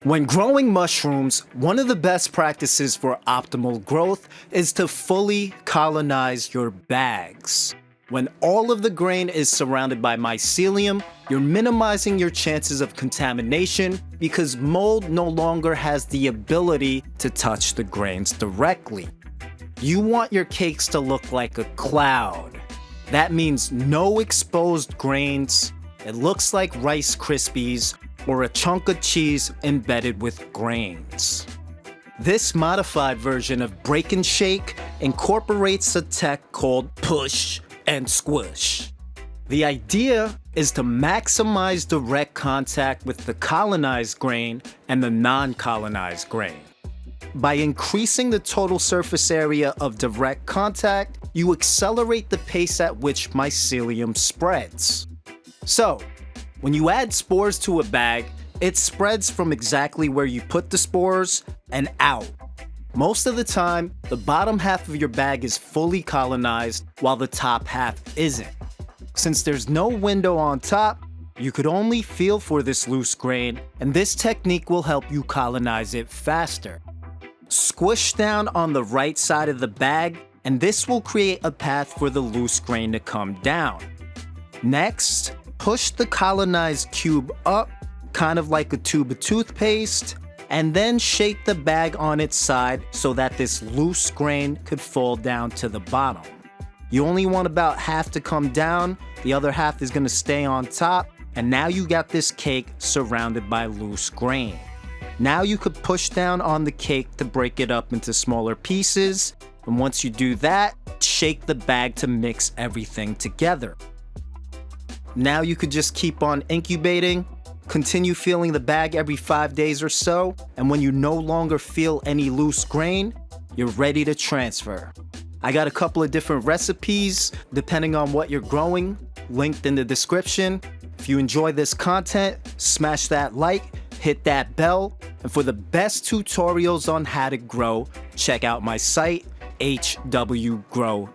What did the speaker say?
When growing mushrooms, one of the best practices for optimal growth is to fully colonize your bags. When all of the grain is surrounded by mycelium, you're minimizing your chances of contamination because mold no longer has the ability to touch the grains directly. You want your cakes to look like a cloud. That means no exposed grains. It looks like Rice Krispies or a chunk of cheese embedded with grains. This modified version of Break and Shake incorporates a tech called push and squish. The idea is to maximize direct contact with the colonized grain and the non-colonized grain. By increasing the total surface area of direct contact, you accelerate the pace at which mycelium spreads. So, when you add spores to a bag, it spreads from exactly where you put the spores and out. Most of the time, the bottom half of your bag is fully colonized while the top half isn't. Since there's no window on top, you could only feel for this loose grain, and this technique will help you colonize it faster. Squish down on the right side of the bag, and this will create a path for the loose grain to come down. Next, push the colonized cube up, kind of like a tube of toothpaste, and then shake the bag on its side so that this loose grain could fall down to the bottom. You only want about half to come down, the other half is going to stay on top, and now you got this cake surrounded by loose grain. Now you could push down on the cake to break it up into smaller pieces, and once you do that, shake the bag to mix everything together. Now you could just keep on incubating, continue filling the bag every 5 days or so, and when you no longer feel any loose grain, you're ready to transfer. I got a couple of different recipes depending on what you're growing, linked in the description. If you enjoy this content, smash that like, hit that bell, and for the best tutorials on how to grow, check out my site, hwgrow.com.